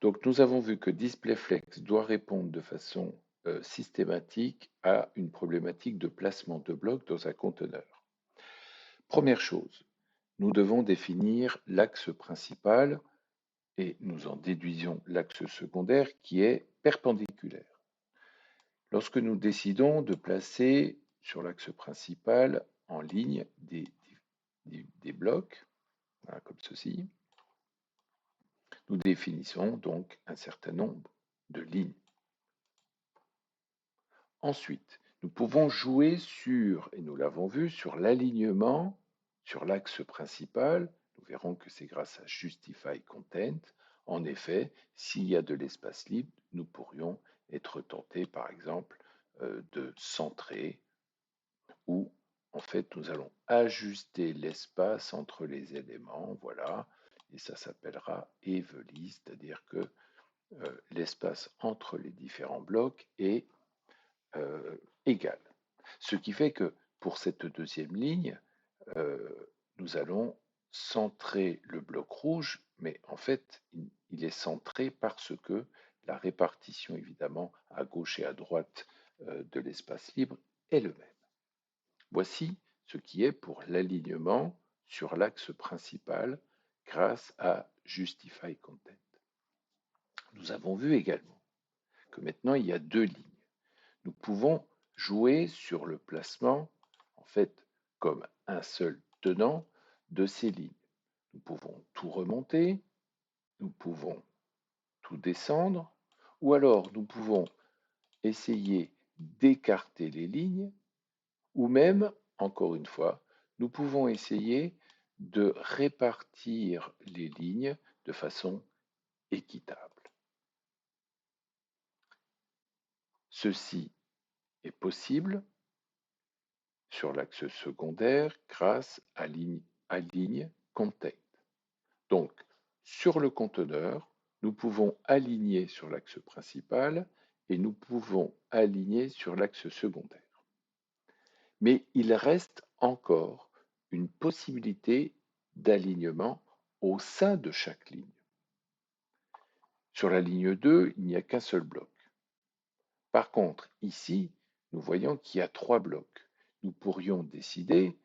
Donc nous avons vu que DisplayFlex doit répondre de façon systématique à une problématique de placement de blocs dans un conteneur. Première chose, nous devons définir l'axe principal et nous en déduisons l'axe secondaire qui est perpendiculaire. Lorsque nous décidons de placer sur l'axe principal en ligne des blocs, voilà, comme ceci, nous définissons donc un certain nombre de lignes. Ensuite, nous pouvons jouer sur, et nous l'avons vu, sur l'alignement sur l'axe principal. Nous verrons que c'est grâce à Justify Content. En effet, s'il y a de l'espace libre, nous pourrions être tentés, par exemple, de centrer ou en fait nous allons ajuster l'espace entre les éléments, voilà, et ça s'appellera evenly, c'est-à-dire que l'espace entre les différents blocs est égal. Ce qui fait que pour cette deuxième ligne, euh, nous allons centrer le bloc rouge, mais en fait, il est centré parce que la répartition, évidemment, à gauche et à droite de l'espace libre est le même. Voici ce qui est pour l'alignement sur l'axe principal grâce à Justify Content. Nous avons vu également que maintenant il y a deux lignes. Nous pouvons jouer sur le placement, en fait, comme un seul tenant de ces lignes. Nous pouvons tout remonter, nous pouvons tout descendre, ou alors nous pouvons essayer d'écarter les lignes, ou même, encore une fois, nous pouvons essayer de répartir les lignes de façon équitable. Ceci est possible sur l'axe secondaire grâce à ligne content. Donc, sur le conteneur, nous pouvons aligner sur l'axe principal et nous pouvons aligner sur l'axe secondaire. Mais il reste encore une possibilité d'alignement au sein de chaque ligne. Sur la ligne 2, il n'y a qu'un seul bloc. Par contre, ici, nous voyons qu'il y a trois blocs. Nous pourrions décider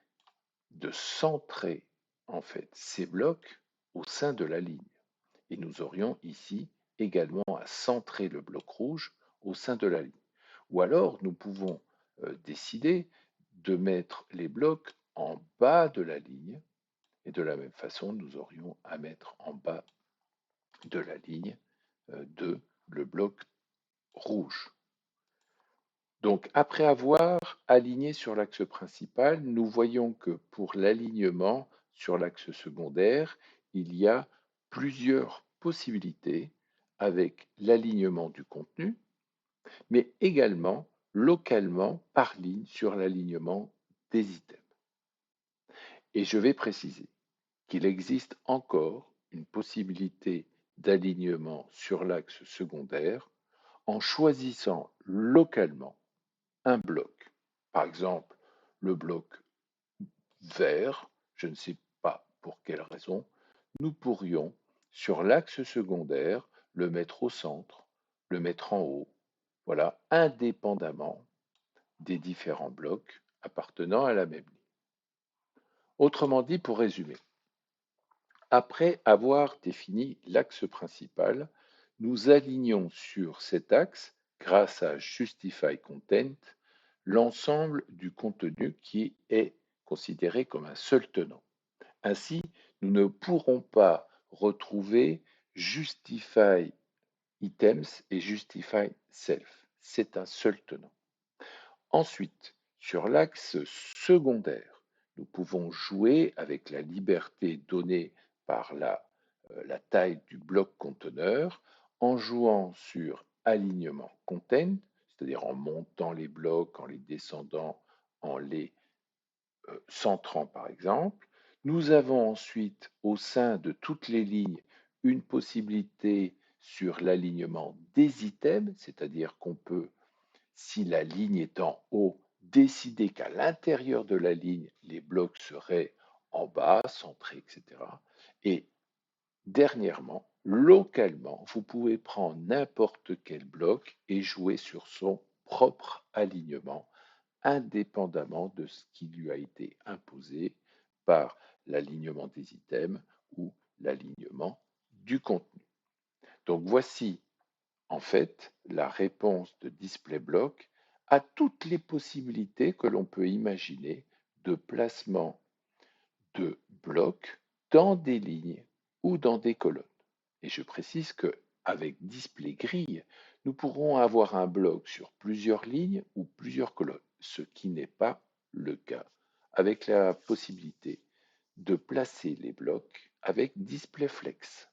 de centrer en fait ces blocs au sein de la ligne. Et nous aurions ici également à centrer le bloc rouge au sein de la ligne. Ou alors nous pouvons décider de mettre les blocs en bas de la ligne et de la même façon nous aurions à mettre en bas de la ligne le bloc rouge. Donc, après avoir aligné sur l'axe principal, nous voyons que pour l'alignement sur l'axe secondaire, il y a plusieurs possibilités avec l'alignement du contenu, mais également localement par ligne sur l'alignement des items. Et je vais préciser qu'il existe encore une possibilité d'alignement sur l'axe secondaire en choisissant localement un bloc. Par exemple, le bloc vert, je ne sais pas pour quelle raison, nous pourrions, sur l'axe secondaire, le mettre au centre, le mettre en haut, voilà, indépendamment des différents blocs appartenant à la même ligne. Autrement dit, pour résumer, après avoir défini l'axe principal, nous alignons sur cet axe, grâce à Justify Content, l'ensemble du contenu qui est considéré comme un seul tenant. Ainsi, nous ne pourrons pas retrouver Justify Items et Justify Self. C'est un seul tenant. Ensuite, sur l'axe secondaire, nous pouvons jouer avec la liberté donnée par la taille du bloc conteneur en jouant sur alignement content, c'est-à-dire en montant les blocs, en les descendant, en les centrant par exemple. Nous avons ensuite au sein de toutes les lignes une possibilité sur l'alignement des items, c'est-à-dire qu'on peut, si la ligne est en haut, décider qu'à l'intérieur de la ligne, les blocs seraient en bas, centrés, etc. Et dernièrement, Localement, vous pouvez prendre n'importe quel bloc et jouer sur son propre alignement, indépendamment de ce qui lui a été imposé par l'alignement des items ou l'alignement du contenu. Donc voici en fait la réponse de DisplayBlock à toutes les possibilités que l'on peut imaginer de placement de blocs dans des lignes ou dans des colonnes. Et je précise que avec display grille, nous pourrons avoir un bloc sur plusieurs lignes ou plusieurs colonnes, ce qui n'est pas le cas avec la possibilité de placer les blocs avec display flex.